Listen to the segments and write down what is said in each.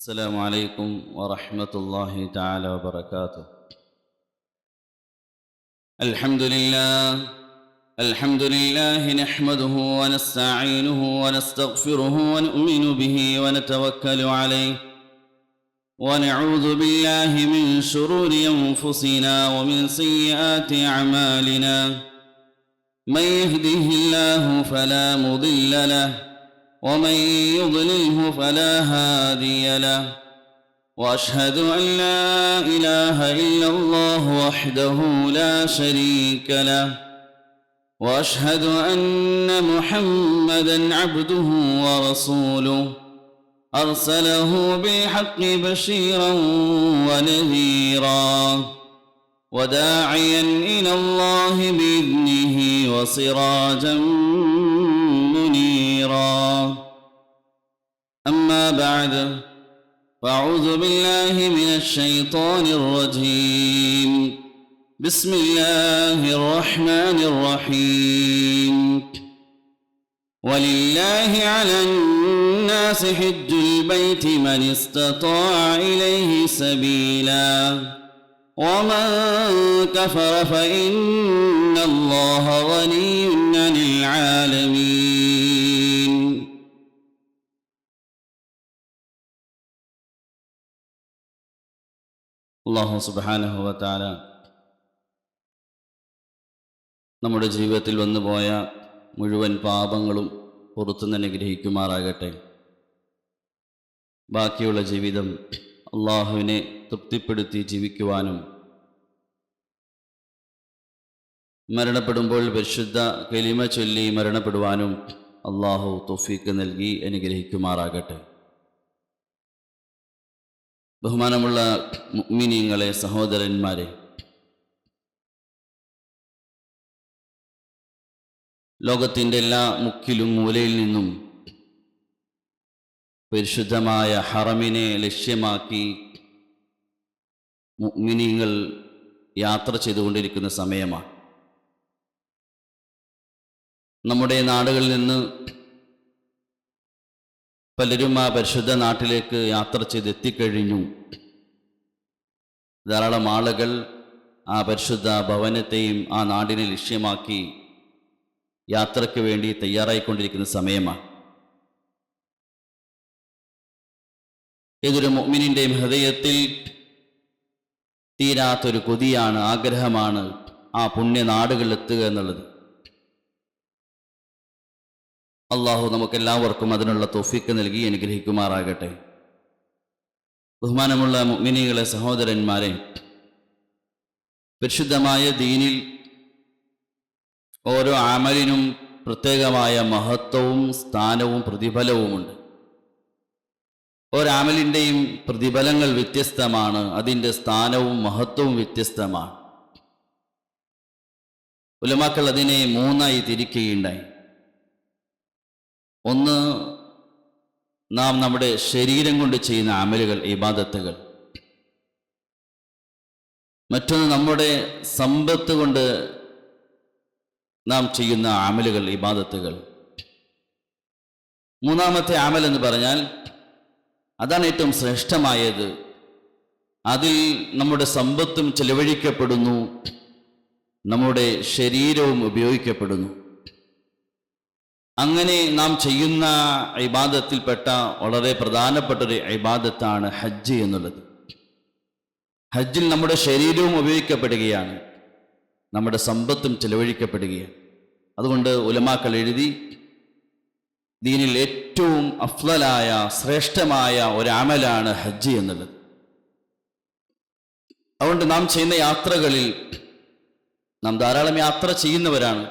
السلام عليكم ورحمة الله تعالى وبركاته. الحمد لله نحمده ونستعينه ونستغفره ونؤمن به ونتوكل عليه ونعوذ بالله من شرور أنفسنا ومن سيئات أعمالنا. من يهده الله فلا مضل له ومن يضلله فلا هادي له، واشهد ان لا اله الا الله وحده لا شريك له، واشهد ان محمدا عبده ورسوله ارسله بالحق بشيرا ونذيرا وداعيا الى الله باذنه وسراجا منيرا. أما بعد، فأعوذ بالله من الشيطان الرجيم. بسم الله الرحمن الرحيم. ولله على الناس حج البيت من استطاع إليه سبيلا ومن كفر فإن الله غني عن العالمين. അല്ലാഹു സുബ്ഹാനഹു വ തആല നമ്മുടെ ജീവിതത്തിൽ വന്നുപോയ മുഴുവൻ പാപങ്ങളും പുറത്തുനിന്ന് അനുഗ്രഹിക്കുമാറാകട്ടെ. ബാക്കിയുള്ള ജീവിതം അള്ളാഹുവിനെ തൃപ്തിപ്പെടുത്തി ജീവിക്കുവാനും മരണപ്പെടുമ്പോൾ പരിശുദ്ധ കലിമ ചൊല്ലി മരണപ്പെടുവാനും അള്ളാഹു തൗഫീഖ് നൽകി അനുഗ്രഹിക്കുമാറാകട്ടെ. ബഹുമാനമുള്ള മുഅ്മിനീങ്ങളെ, സഹോദരന്മാരെ, ലോകത്തിൻ്റെ എല്ലാ മുക്കിലും മൂലയിൽ നിന്നും പരിശുദ്ധമായ ഹറമിനെ ലക്ഷ്യമാക്കി മുഅ്മിനീങ്ങൾ യാത്ര ചെയ്തുകൊണ്ടിരിക്കുന്ന സമയമാണ്. നമ്മുടെ നാടുകളിൽ നിന്ന് പലരും ആ പരിശുദ്ധ നാട്ടിലേക്ക് യാത്ര ചെയ്തെത്തിക്കഴിഞ്ഞു. ധാരാളം ആളുകൾ ആ പരിശുദ്ധ ഭവനത്തെയും ആ നാടിനെ ലക്ഷ്യമാക്കി യാത്രയ്ക്ക് വേണ്ടി തയ്യാറായിക്കൊണ്ടിരിക്കുന്ന സമയമാണ്. ഏതൊരു മുഅ്മിനിൻ്റെയും ഹൃദയത്തിൽ തീരാത്തൊരു കൊതിയാണ്, ആഗ്രഹമാണ് ആ പുണ്യനാടുകളിൽ എത്തുക എന്നുള്ളത്. അള്ളാഹു നമുക്കെല്ലാവർക്കും അതിനുള്ള തൗഫീഖ് നൽകി അനുഗ്രഹിക്കുമാറാകട്ടെ. ബഹുമാനമുള്ള മുഅ്മിനീകളെ, സഹോദരന്മാരെ, പരിശുദ്ധമായ ദീനിൽ ഓരോ അമലിനും പ്രത്യേകമായ മഹത്വവും സ്ഥാനവും പ്രതിഫലവുമുണ്ട്. ഓരോ അമലിൻ്റെയും പ്രതിഫലങ്ങൾ വ്യത്യസ്തമാണ്, അതിൻ്റെ സ്ഥാനവും മഹത്വവും വ്യത്യസ്തമാണ്. ഉലമാക്കൾ അതിനെ മൂന്നായി തിരിക്കുകയുണ്ടായി. ഒന്ന്, നാം നമ്മുടെ ശരീരം കൊണ്ട് ചെയ്യുന്ന അമലുകൾ, ഇബാദത്തുകൾ. മറ്റൊന്ന്, നമ്മുടെ സമ്പത്ത് കൊണ്ട് നാം ചെയ്യുന്ന അമലുകൾ, ഇബാദത്തുകൾ. മൂന്നാമത്തെ അമൽ എന്ന് പറഞ്ഞാൽ അതാണ് ഏറ്റവും ശ്രേഷ്ഠമായത്. അതിൽ നമ്മുടെ സമ്പത്തും ചെലവഴിക്കപ്പെടുന്നു, നമ്മുടെ ശരീരവും ഉപയോഗിക്കപ്പെടുന്നു. അങ്ങനെ നാം ചെയ്യുന്ന ഇബാദത്തിൽപ്പെട്ട വളരെ പ്രധാനപ്പെട്ടൊരു ഇബാദത്താണ് ഹജ്ജ് എന്നുള്ളത്. ഹജ്ജിൽ നമ്മുടെ ശരീരവും ഉപയോഗിക്കപ്പെടുകയാണ്, നമ്മുടെ സമ്പത്തും ചെലവഴിക്കപ്പെടുകയാണ്. അതുകൊണ്ട് ഉലമാക്കൾ എഴുതി, ദീനിൽ ഏറ്റവും അഫ്ളലായ ശ്രേഷ്ഠമായ ഒരു അമലാണ് ഹജ്ജ് എന്നുള്ളത്. അതുകൊണ്ട് നാം ചെയ്യുന്ന യാത്രകളിൽ നാം ധാരാളം യാത്ര ചെയ്യുന്നവരാണ്,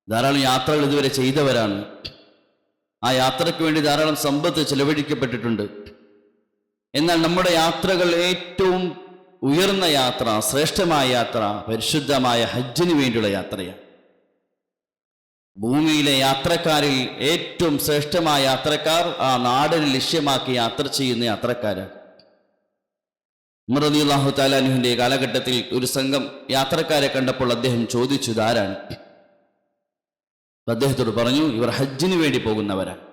ധാരാളം യാത്രകൾ ഇതുവരെ ചെയ്തവരാണ്. ആ യാത്രയ്ക്ക് വേണ്ടി ധാരാളം സമ്പത്ത് ചെലവഴിക്കപ്പെട്ടിട്ടുണ്ട്. എന്നാൽ നമ്മുടെ യാത്രകൾ ഏറ്റവും ഉയർന്ന യാത്ര, ശ്രേഷ്ഠമായ യാത്ര പരിശുദ്ധമായ ഹജ്ജിന് വേണ്ടിയുള്ള യാത്രയാണ്. ഭൂമിയിലെ യാത്രക്കാരിൽ ഏറ്റവും ശ്രേഷ്ഠമായ യാത്രക്കാർ ആ നാടിനെ ലക്ഷ്യമാക്കി യാത്ര ചെയ്യുന്ന യാത്രക്കാരാണ്. ഉമർ റളിയല്ലാഹു തആല അൻഹുവിന്റെ കാലഘട്ടത്തിൽ ഒരു സംഘം യാത്രക്കാരെ കണ്ടപ്പോൾ അദ്ദേഹം ചോദിച്ചു, ഇതാരാണ്? അദ്ദേഹത്തോട് പറഞ്ഞു, ഇവർ ഹജ്ജിന് വേണ്ടി പോകുന്നവരാണ്.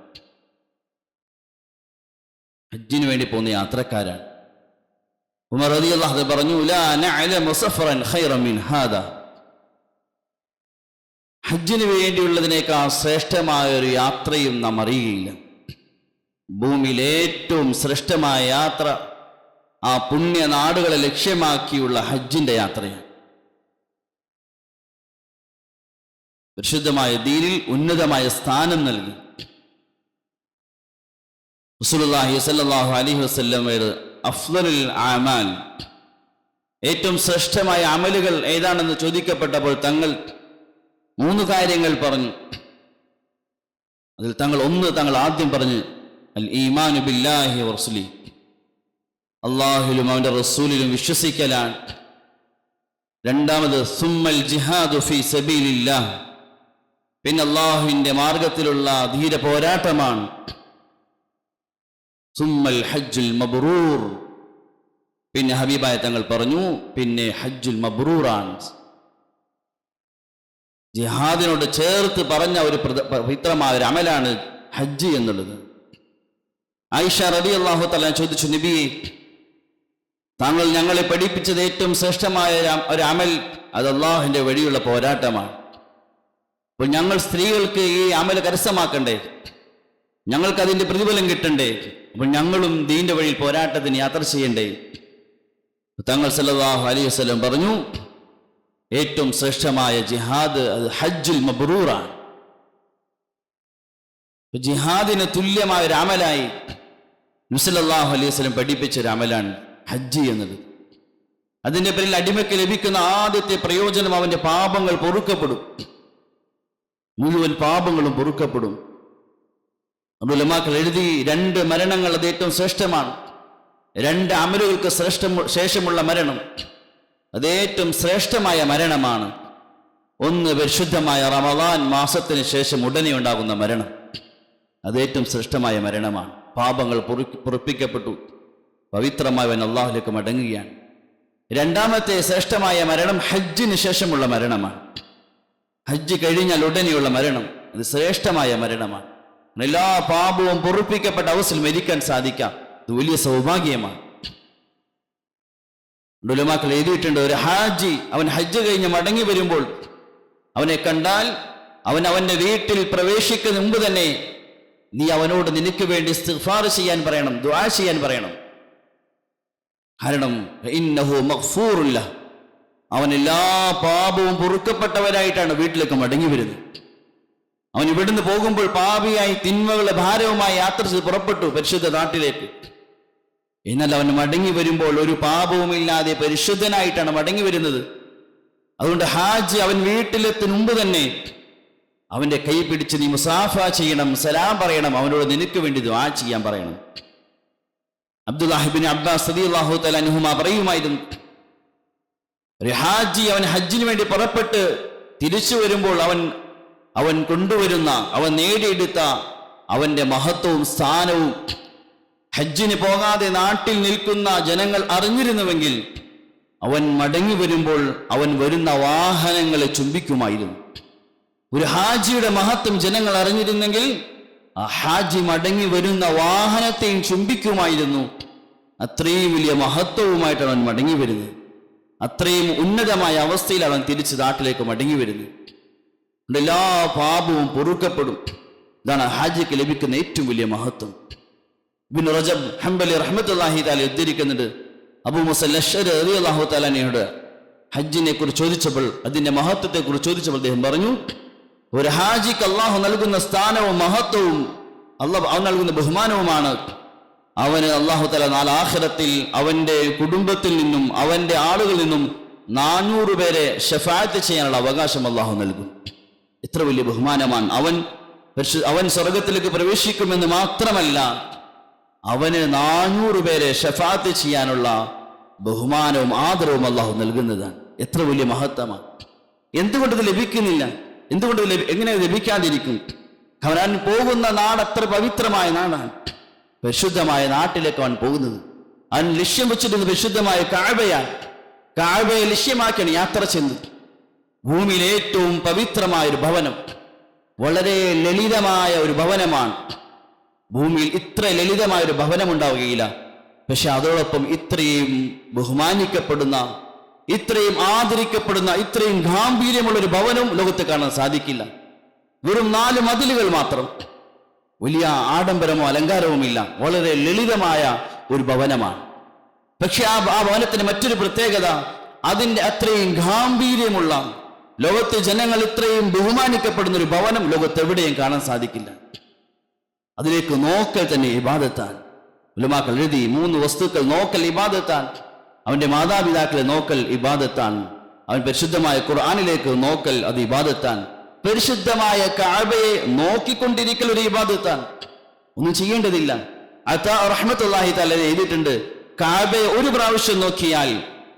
ഹജ്ജിന് വേണ്ടി പോകുന്ന യാത്രക്കാരാണ്. ഉമർ റളിയല്ലാഹു അൻഹു പറഞ്ഞു, ലാ നഅലമു സഫറൻ ഖൈറൻ മിൻ ഹാദാ. ഹജ്ജിന് വേണ്ടിയുള്ളതിനേക്കാൾ ശ്രേഷ്ഠമായ ഒരു യാത്രയും നാം അറിയുകയില്ല. ഭൂമിയിലെ ഏറ്റവും ശ്രേഷ്ഠമായ യാത്ര ആ പുണ്യ നാടുകളെ ലക്ഷ്യമാക്കിയുള്ള ഹജ്ജിന്റെ യാത്രയാണ്. പരിശുദ്ധമായ ദീനിൽ ഉന്നതമായ സ്ഥാനം നൽകി. റസൂലുള്ളാഹി സ്വല്ലല്ലാഹു അലൈഹി വസല്ലം അഫ്ളലുൽ അമാൽ, ഏറ്റവും ശ്രേഷ്ഠമായ അമലുകൾ ഏതാണെന്ന് ചോദിക്കപ്പെട്ടപ്പോൾ തങ്ങൾ 3 കാര്യങ്ങൾ പറഞ്ഞു. അതിൽ തങ്ങൾ ആദ്യം പറഞ്ഞു അൽ ഈമാനു ബില്ലാഹി വറസൂലി, അല്ലാഹുവിലും അവന്റെ റസൂലിലും വിശ്വസിക്കലാണ്. രണ്ടാമത് സുമ്മൽ ജിഹാദു ഫീ സബീലില്ലാഹ്, പിന്നെ അല്ലാഹുവിന്റെ മാർഗത്തിലുള്ള ധീര പോരാട്ടമാണ്. സുമ്മൽ ഹജ്ജുൽ മബ്റൂർ, പിന്നെ ഹബീബായ തങ്ങൾ പറഞ്ഞു പിന്നെ ഹജ്ജുൽ മബ്റൂറാണ്. ജിഹാദിനോട് ചേർത്ത് പറഞ്ഞ ഒരു പവിത്രമായ ഒരു അമലാണ് ഹജ്ജ് എന്നുള്ളത്. ആയിഷ റളിയല്ലാഹു തആല ചോദിച്ചു, നബിയെ, താങ്കൾ ഞങ്ങളെ പഠിപ്പിച്ചത് ഏറ്റവും ശ്രേഷ്ഠമായ ഒരു അമൽ അത് അല്ലാഹുവിന്റെ വഴിയുള്ള പോരാട്ടമാണ്. അപ്പോൾ ഞങ്ങൾ സ്ത്രീകൾക്ക് ഈ അമൽ കരസ്ഥമാക്കണ്ടേ, ഞങ്ങൾക്ക് അതിന്റെ പ്രതിഫലം കിട്ടണ്ടേ, അപ്പോൾ ഞങ്ങളും ദീന്റെ വഴിയിൽ പോരാട്ടത്തിന് യാത്ര ചെയ്യണ്ടേ? തങ്ങൾ സല്ലല്ലാഹു അലൈഹി വസല്ലം പറഞ്ഞു, ഏറ്റവും ശ്രേഷ്ഠമായ ജിഹാദ് അത് ഹജ്ജുൽ മബ്റൂറാണ്. ജിഹാദിന് തുല്യമായ ഒരു അമലായി നബി സല്ലല്ലാഹു അലൈഹി വസല്ലം പഠിപ്പിച്ച ഒരു അമലാണ് ഹജ്ജ് എന്നത്. അതിന്റെ പേരിൽ അടിമയ്ക്ക് ലഭിക്കുന്ന ആദ്യത്തെ പ്രയോജനം അവന്റെ പാപങ്ങൾ പൊറുക്കപ്പെടും, മുഴുവൻ പാപങ്ങളും പൊറുക്കപ്പെടും. ഉലമാക്കൾ എഴുതി 2 മരണങ്ങൾ അത് ഏറ്റവും ശ്രേഷ്ഠമാണ്. 2 അമലുകൾക്ക് ശേഷമുള്ള മരണം അത് ഏറ്റവും ശ്രേഷ്ഠമായ മരണമാണ്. ഒന്ന് പരിശുദ്ധമായ റമളാൻ മാസത്തിന് ശേഷം ഉടനെ ഉണ്ടാകുന്ന മരണം, അത് ഏറ്റവും ശ്രേഷ്ഠമായ മരണമാണ്. പാപങ്ങൾ പൊറുപ്പിക്കപ്പെട്ടു, പവിത്രമായവൻ അല്ലാഹുവിലേക്ക് മടങ്ങുകയാണ്. രണ്ടാമത്തെ ശ്രേഷ്ഠമായ മരണം ഹജ്ജിന് ശേഷമുള്ള മരണമാണ്. ഹജ്ജ് കഴിഞ്ഞാൽ ഉടനെയുള്ള മരണം അത് ശ്രേഷ്ഠമായ മരണമാണ്. എല്ലാ പാപവും പൊറുപ്പിക്കപ്പെട്ട അവസ്ഥയിൽ മരിക്കാൻ സാധിക്കാം, ഇത് വലിയ സൗഭാഗ്യമാണ്. ഉലമാക്കൾ എഴുതിയിട്ടുണ്ട്, ഒരു ഹാജി അവൻ ഹജ്ജ് കഴിഞ്ഞ് മടങ്ങി വരുമ്പോൾ അവനെ കണ്ടാൽ അവന്റെ വീട്ടിൽ പ്രവേശിക്കുന്ന മുമ്പ് തന്നെ നീ അവനോട് നിനക്ക് വേണ്ടി ഇസ്തിഗ്ഫാർ ചെയ്യാൻ പറയണം, ദുആ ചെയ്യാൻ പറയണം. കാരണം ഇന്നഹു മഗ്ഫൂറുൻ ലഹ്, അവൻ എല്ലാ പാപവും പൊറുക്കപ്പെട്ടവരായിട്ടാണ് വീട്ടിലേക്ക് മടങ്ങി വരുന്നത്. അവൻ ഇവിടുന്ന് പോകുമ്പോൾ പാപിയായി തിന്മകളുടെ ഭാരവുമായി യാത്ര ചെയ്ത് പുറപ്പെട്ടു പരിശുദ്ധ നാട്ടിലേക്ക്. എന്നാൽ അവൻ മടങ്ങി വരുമ്പോൾ ഒരു പാപവുമില്ലാതെ പരിശുദ്ധനായിട്ടാണ് മടങ്ങി വരുന്നത്. അതുകൊണ്ട് ഹാജി അവൻ വീട്ടിലെത്തും മുമ്പ് തന്നെ അവന്റെ കൈ പിടിച്ച് നീ മുസാഫ ചെയ്യണം, സലാം പറയണം, അവനോട് നിനക്ക് വേണ്ടി ദുആ ചെയ്യാൻ പറയണം. അബ്ദുല്ലാഹി ഇബ്നു അബ്ബാസ് റളിയല്ലാഹു തആല അൻഹുമാ പറയുമായിരുന്നു, ഒരു ഹാജി അവൻ ഹജ്ജിന് വേണ്ടി പുറപ്പെട്ട് തിരിച്ചു വരുമ്പോൾ അവൻ കൊണ്ടുവരുന്ന, അവൻ നേടിയെടുത്ത അവന്റെ മഹത്വവും സ്ഥാനവും ഹജ്ജിന് പോകാതെ നാട്ടിൽ നിൽക്കുന്ന ജനങ്ങൾ അറിഞ്ഞിരുന്നുവെങ്കിൽ അവൻ മടങ്ങി വരുമ്പോൾ അവൻ വരുന്ന വാഹനങ്ങളെ ചുംബിക്കുമായിരുന്നു. ഒരു ഹാജിയുടെ മഹത്വം ജനങ്ങൾ അറിഞ്ഞിരുന്നെങ്കിൽ ആ ഹാജി മടങ്ങി വരുന്ന വാഹനത്തെയും ചുംബിക്കുമായിരുന്നു. അത്രയും വലിയ മഹത്വവുമായിട്ടാണ് അവൻ മടങ്ങി വരുന്നത്. അത്രയും ഉന്നതമായ അവസ്ഥയിൽ അവൻ തിരിച്ച് നാട്ടിലേക്ക് മടങ്ങി വരുന്നത്. എല്ലാ പാപവും പൊറുക്കപ്പെടും. ഇതാണ് ഹാജിക്ക് ലഭിക്കുന്ന ഏറ്റവും വലിയ മഹത്വം. ഇബ്നു റജബ് ഹംബലി റഹ്മത്തുള്ളാഹി തആല ഉദ്ധരിക്കുന്നുണ്ട്, അബൂ മൂസ അശ്അരി റളിയല്ലാഹു തആല അൻഹുവിനോട് ഹജ്ജിനെ കുറിച്ച് ചോദിച്ചപ്പോൾ, അതിന്റെ മഹത്വത്തെ കുറിച്ച് ചോദിച്ചപ്പോൾ അദ്ദേഹം പറഞ്ഞു, ഒരു ഹാജിക്ക് അള്ളാഹു നൽകുന്ന സ്ഥാനവും മഹത്വവും അവൻ നൽകുന്ന ബഹുമാനവുമാണ് അവന് അള്ളാഹു തആല നാളെ ആഖിറത്തിൽ അവന്റെ കുടുംബത്തിൽ നിന്നും അവന്റെ ആളുകളിൽ നിന്നും 400 പേരെ ശഫാഅത്ത് ചെയ്യാനുള്ള അവകാശം അള്ളാഹു നൽകും. എത്ര വലിയ ബഹുമാനമാണ്! അവൻ സ്വർഗത്തിലേക്ക് പ്രവേശിക്കുമെന്ന് മാത്രമല്ല, അവന് 400 പേരെ ശഫാഅത്ത് ചെയ്യാനുള്ള ബഹുമാനവും ആദരവും അള്ളാഹു നൽകുന്നതാണ്. എത്ര വലിയ മഹത്വമാണ്! എന്തുകൊണ്ട് ഇത് ലഭിക്കുന്നില്ല? എന്തുകൊണ്ട് എങ്ങനെ ലഭിക്കാതിരിക്കും? അവൻ പോകുന്ന നാട് അത്ര പവിത്രമായ നാടാണ്. പരിശുദ്ധമായ നാട്ടിലേക്ക് അവൻ പോകുന്നത്. അവൻ ലക്ഷ്യം വെച്ചിരുന്നത് പരിശുദ്ധമായ കഅബയാണ്. കഅബയെ ലക്ഷ്യമാക്കിയാണ് യാത്ര ചെയ്യുന്നത്. ഭൂമിയിൽ ഏറ്റവും പവിത്രമായ ഒരു ഭവനം, വളരെ ലളിതമായ ഒരു ഭവനമാണ്. ഭൂമിയിൽ ഇത്ര ലളിതമായൊരു ഭവനം ഉണ്ടാവുകയില്ല. പക്ഷെ അതോടൊപ്പം ഇത്രയും ബഹുമാനിക്കപ്പെടുന്ന, ഇത്രയും ആദരിക്കപ്പെടുന്ന, ഇത്രയും ഗാംഭീര്യമുള്ളൊരു ഭവനവും ലോകത്ത് കാണാൻ സാധിക്കില്ല. വെറും 4 മതിലുകൾ മാത്രം, വലിയ ആഡംബരമോ അലങ്കാരവുമില്ല, വളരെ ലളിതമായ ഒരു ഭവനമാണ്. പക്ഷെ ആ ഭവനത്തിന് മറ്റൊരു പ്രത്യേകത, അതിൻ്റെ അത്രയും ഗാംഭീര്യമുള്ള, ലോകത്തെ ജനങ്ങൾ ഇത്രയും ബഹുമാനിക്കപ്പെടുന്ന ഒരു ഭവനം ലോകത്ത് എവിടെയും കാണാൻ സാധിക്കില്ല. അതിലേക്ക് നോക്കൽ തന്നെ ഇബാദത്താണ്. ഉലമാക്കൾ എഴുതി 3 വസ്തുക്കൾ നോക്കൽ ഇബാദത്താണ്. അവന്റെ മാതാപിതാക്കളെ നോക്കൽ ഇബാദത്താണ്. അവൻ പരിശുദ്ധമായ ഖുർആനിലേക്ക് നോക്കൽ അത് ഇബാദത്താണ്. പരിശുദ്ധമായ കഅബയെ നോക്കിക്കൊണ്ടിരിക്കൽ ഒരു ഇബാദത്താണ്. ഒന്നും ചെയ്യേണ്ടതില്ല. അതാ റഹ്മത്തുള്ളാഹി തആല എഴുതിയിട്ടുണ്ട്, കഅബയെ ഒരു പ്രാവശ്യം നോക്കിയാൽ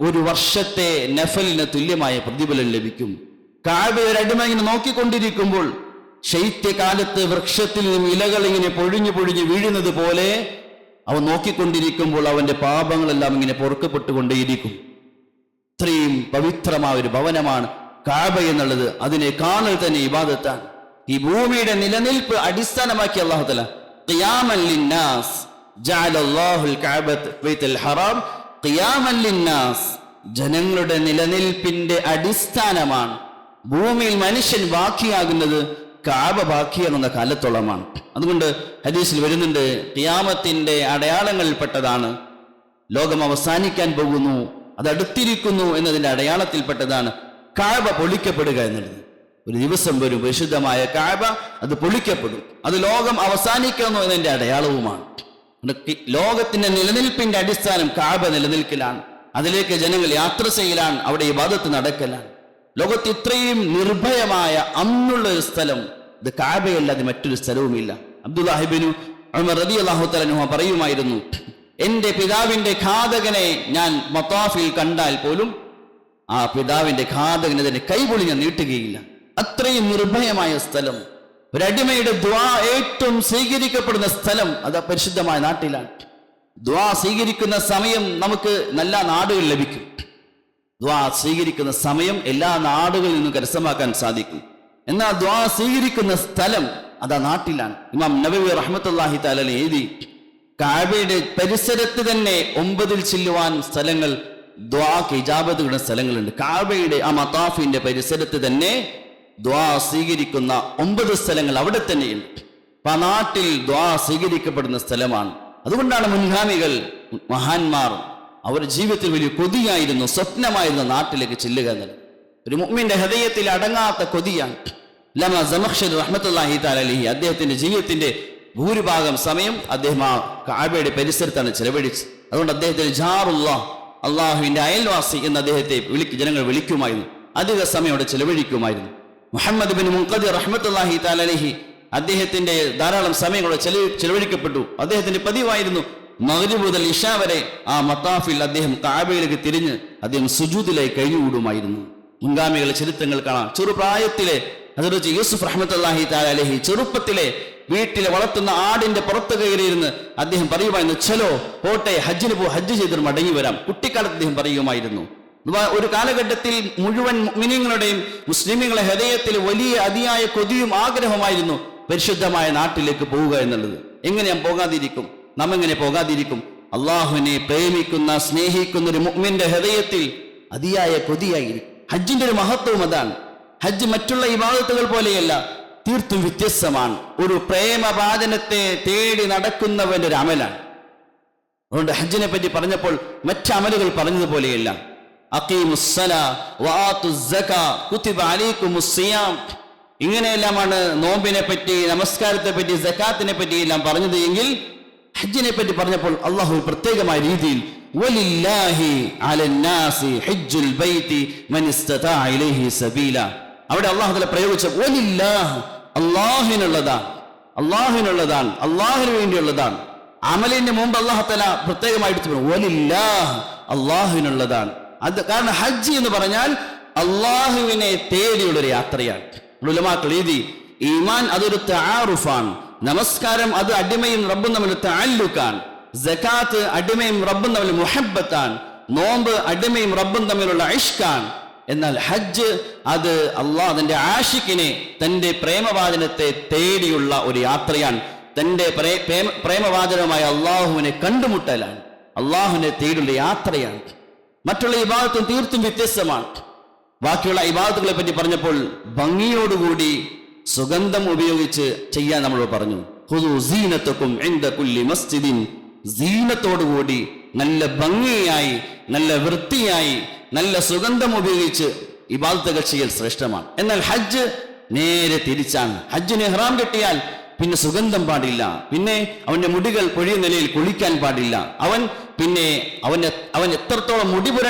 1 വർഷത്തെ നഫലിന് തുല്യമായ പ്രതിഫലം ലഭിക്കും. കഅബയെ ഒരു അടിമ ഇങ്ങനെ നോക്കിക്കൊണ്ടിരിക്കുമ്പോൾ ശൈത്യകാലത്ത് വൃക്ഷത്തിൽ നിന്നും ഇലകൾ ഇങ്ങനെ പൊഴിഞ്ഞു പൊഴിഞ്ഞു വീഴുന്നത് പോലെ അവൻ നോക്കിക്കൊണ്ടിരിക്കുമ്പോൾ അവന്റെ പാപങ്ങളെല്ലാം ഇങ്ങനെ പൊറുക്കപ്പെട്ടുകൊണ്ടേയിരിക്കും. ഇത്രയും പവിത്രമായ ഒരു ഭവനമാണ് കഅബ എന്നുള്ളത്. അതിനെ കാണൽ തന്നെ ഇബാദത്താണ്. ഈ ഭൂമിയുടെ നിലനിൽപ്പ് അടിസ്ഥാനമാക്കി അല്ലാഹു തആല ഖിയാമൻ ലിന്നാസ് ജഅലല്ലാഹുൽ കഅബത ബൈത്തുൽ ഹറാം ഖിയാമൻ ലിന്നാസ്, ജനങ്ങളുടെ നിലനിൽപ്പിന്റെ അടിസ്ഥാനമാണ്. ഭൂമിയിൽ മനുഷ്യൻ ബാക്കിയാകുന്നത് കഅബ ബാക്കിയാകുന്ന കാലത്തോളമാണ്. അതുകൊണ്ട് ഹദീസിൽ വരുന്നുണ്ട്, ഖിയാമത്തിന്റെ അടയാളങ്ങളിൽപ്പെട്ടതാണ് ലോകം അവസാനിക്കാൻ പോകുന്നു, അത് അടുത്തിരിക്കുന്നു എന്നതിന്റെ അടയാളത്തിൽപ്പെട്ടതാണ് കഅബ പൊളിക്കപ്പെടുക എന്നുള്ളത്. ഒരു ദിവസം വരും പരിശുദ്ധമായ കഅബ, അത് പൊളിക്കപ്പെടും. അത് ലോകം അവസാനിക്കുന്നു എന്നതിന്റെ അടയാളവുമാണ്. ലോകത്തിന്റെ നിലനിൽപ്പിന്റെ അടിസ്ഥാനം കഅബ നിലനിൽക്കലാണ്. അതിലേക്ക് ജനങ്ങൾ യാത്ര ചെയ്യലാണ്, അവിടെ ഇബാദത്ത് നടക്കലാണ്. ലോകത്ത് ഇത്രയും നിർഭയമായ അന്നുള്ള ഒരു സ്ഥലം ഇത് കഅബയല്ലാതെ മറ്റൊരു സ്ഥലവുമില്ല. അബ്ദുല്ലാഹി ഇബ്നു ഉമർ റളിയല്ലാഹു തആല അൻഹു പറയുമായിരുന്നു, എന്റെ പിതാവിന്റെ ഘാതകനെ ഞാൻ മത്താഫിൽ കണ്ടാൽ പോലും ആ പിതാവിന്റെ ഘാതകനെതിരെ കൈപൊളി ഞാൻ നീട്ടുകയില്ല. അത്രയും നിർഭയമായ സ്ഥലം, ഒരടിമയുടെ ദുആ ഏറ്റവും സ്വീകരിക്കപ്പെടുന്ന സ്ഥലം അത് പരിശുദ്ധമായ നാട്ടിലാണ്. ദുആ സ്വീകരിക്കുന്ന സമയം നമുക്ക് നല്ല നാടുകൾ ലഭിക്കും. ദുആ സ്വീകരിക്കുന്ന സമയം എല്ലാ നാടുകളിൽ നിന്നും കരസ്ഥമാക്കാൻ സാധിക്കും. എന്നാൽ ദുആ സ്വീകരിക്കുന്ന സ്ഥലം അതാ നാട്ടിലാണ്. ഇമാം നബവി റഹ്മത്തുള്ളാഹി തആല എഴുതി, കഅബയുടെ പരിസരത്ത് തന്നെ 9 ചില്ലുവാൻ സ്ഥലങ്ങൾ ദുആക്ക് ഇജാബത്ത് കിട്ടുന്ന സ്ഥലങ്ങളുണ്ട്. കഅബയുടെ ആ മതാഫിന്റെ പരിസരത്ത് തന്നെ ദുആ സ്വീകരിക്കുന്ന 9 സ്ഥലങ്ങൾ അവിടെ തന്നെയുണ്ട്. അപ്പൊ ആ നാട്ടിൽ ദുആ സ്വീകരിക്കപ്പെടുന്ന സ്ഥലമാണ്. അതുകൊണ്ടാണ് മുൻഗാമികൾ, മഹാന്മാർ, അവർ ജീവിതത്തിൽ വലിയ കൊതിയായിരുന്നു, സ്വപ്നമായിരുന്നു നാട്ടിലേക്ക് ചെല്ലുക എന്നത്. ഒരു മുഅ്മിന്റെ ഹൃദയത്തിൽ അടങ്ങാത്ത കൊതിയാണ്. ലമാ സമഖ്ശരി റഹ്മത്തുള്ളാഹി തആല അലൈഹി അദ്ദേഹത്തിന്റെ ജീവിതത്തിന്റെ ഭൂരിഭാഗം സമയം അദ്ദേഹം ആ കഅബയുടെ പരിസരത്താണ് ചെലവഴിച്ചത്. അതുകൊണ്ട് അദ്ദേഹത്തിന് ജാറുല്ലാഹ്, അള്ളാഹുവിന്റെ അയൽവാസി എന്ന് അദ്ദേഹത്തെ ജനങ്ങൾ വിളിക്കുമായിരുന്നു. അധിക സമയം അവിടെ ചെലവഴിക്കുമായിരുന്നു. മുഹമ്മദ് ബിൻ മുൻഖദിർ റഹ്മത്തുള്ളാഹി തആല അലൈഹി അദ്ദേഹത്തിന്റെ ധാരാളം സമയങ്ങളോട് ചെലവഴിക്കപ്പെട്ടു. അദ്ദേഹത്തിന്റെ പതിവായിരുന്നു മഗ്രിബ് മുതൽ ഇശാ വരെ ആ മത്താഫിൽ അദ്ദേഹം കഅബയിലേക്ക് തിരിഞ്ഞ് അദ്ദേഹം സുജൂദിലായി കഴിഞ്ഞുകൂടുമായിരുന്നു. മുൻഗാമികളുടെ ചരിത്രങ്ങൾ കാണാം. ചെറുപ്രായത്തിലെ ഹദ്റത്ത് യൂസുഫ് റഹ്മത്തുള്ളാഹി തആല അലൈഹി ചെറുപ്പത്തിലെ വീട്ടിലെ വളർത്തുന്ന ആടിന്റെ പുറത്ത് കയറിയിരുന്ന് അദ്ദേഹം പറയുമായിരുന്നു, ചലോ പോട്ടെ, ഹജ്ജിന് ഹജ്ജ് ചെയ്തിട്ട് മടങ്ങി വരാം. കുട്ടിക്കാലത്ത് അദ്ദേഹം പറയുമായിരുന്നു. ഒരു കാലഘട്ടത്തിൽ മുഴുവൻ മുഅ്മിനീങ്ങളുടെയും മുസ്ലിമീങ്ങളുടെ ഹൃദയത്തിൽ വലിയ അതിയായ കൊതിയും ആഗ്രഹമായിരുന്നു പരിശുദ്ധമായ നാട്ടിലേക്ക് പോവുക എന്നുള്ളത്. എങ്ങനെ നാം പോകാതിരിക്കും? നാം എങ്ങനെ പോകാതിരിക്കും? അള്ളാഹുവിനെ പ്രേമിക്കുന്ന, സ്നേഹിക്കുന്ന ഒരു മുഅ്മിന്റെ ഹൃദയത്തിൽ അതിയായ കൊതിയായിരിക്കും. ഹജ്ജിന്റെ ഒരു മഹത്വം അതാണ്. ഹജ്ജ് മറ്റുള്ള ഇബാദത്തുകൾ പോലെയല്ല, തീർത്തും വ്യത്യസ്തമാണ്. ഒരു പ്രേമഭാജനത്തെ തേടി നടക്കുന്നവന്റെ ഒരു അമലാണ്. അതുകൊണ്ട് ഹജ്ജിനെ പറ്റി പറഞ്ഞപ്പോൾ മറ്റ് അമലുകൾ പറഞ്ഞതുപോലെയല്ല. അഖീമുസ്സലാ വആതുസ് സകാ കുതിബ അലൈക്കുമുസ് സിയാം, ഇങ്ങനെയെല്ലാമാണ് നോമ്പിനെ പറ്റി, നമസ്കാരത്തെ പറ്റി, സകാത്തിനെ പറ്റി എല്ലാം പറഞ്ഞത് എങ്കിൽ ഹജ്ജിനെ പറ്റി പറഞ്ഞപ്പോൾ അള്ളാഹു പ്രത്യേകമായ രീതിയിൽ വലില്ലാഹി അലന്നാസി ഹജ്ജുൽ ബൈതി മൻ ഇസ്തതാഅ ഇലൈഹി സബീല, അവിടെ അള്ളാഹു തആല പ്രയോഗിച്ച വലില്ലാഹ്, അള്ളാഹുവിനുള്ളതാണ്, അള്ളാഹുവിനുള്ളതാണ്, അള്ളാഹുവിന് വേണ്ടിയുള്ളതാണ്. അമലിന് മുമ്പ് അള്ളാഹു തആല പ്രത്യേകമായിട്ട് പറഞ്ഞു വലില്ലാഹ്, അള്ളാഹുവിനുള്ളതാണ്. അത് കാരണം ഹജ്ജ് എന്ന് പറഞ്ഞാൽ അള്ളാഹുവിനെ തേടിയുള്ളൊരു യാത്രയാണ്. ഉലമാക്കൾ എഴുതി, ഈമാൻ അതൊരു തആറുഫാണ്, നമസ്കാരം അത് അടിമയും റബ്ബും തമ്മിൽ തഅല്ലുഖാണ്, സകാത്ത് അടിമയും റബ്ബും തമ്മിൽ മുഹബ്ബത്താണ്, നോമ്പ് അടിമയും റബ്ബും തമ്മിലുള്ള ഇഷ്കാണ്. എന്നാൽ ഹജ്ജ് അത് അള്ളാഹ് തന്റെ ആഷിഖിനെ, തന്റെ പ്രേമവാചനത്തെ തേടിയുള്ള ഒരു യാത്രയാണ്. തൻ്റെ പ്രേമവാചകമായ അള്ളാഹുവിനെ കണ്ടുമുട്ടലാണ്, അള്ളാഹുവിനെ തേടിയുള്ള യാത്രയാണ്. മറ്റുള്ള ഇബാദത്തും തീർത്തും വ്യത്യസ്തമാണ്. ബാക്കിയുള്ള ഇബാദത്തുകളെ പറ്റി പറഞ്ഞപ്പോൾ ഭംഗിയോടുകൂടി സുഗന്ധം ഉപയോഗിച്ച് ചെയ്യാൻ നമ്മൾ പറഞ്ഞു. ഖുദൂ സീനത്തക്കും ഇൻദ കുല്ലി മസ്ജിദിൻ, സീനത്തോടുകൂടി നല്ല ഭംഗിയായി, നല്ല വൃത്തിയായി, നല്ല സുഗന്ധം ഉപയോഗിച്ച് ഇബാദത്തുകൾ ചെയ്യൽ ശ്രേഷ്ഠമാണ്. എന്നാൽ ഹജ്ജ് നേരെ തിരിച്ചാണ്. ഹജ്ജിന് ഇഹ്റാം കെട്ടിയാൽ പിന്നെ സുഗന്ധം പാടില്ല, പിന്നെ അവന്റെ മുടികൾ പൊഴിയ നിലയിൽ കുളിക്കാൻ പാടില്ല. അവൻ എത്രത്തോളം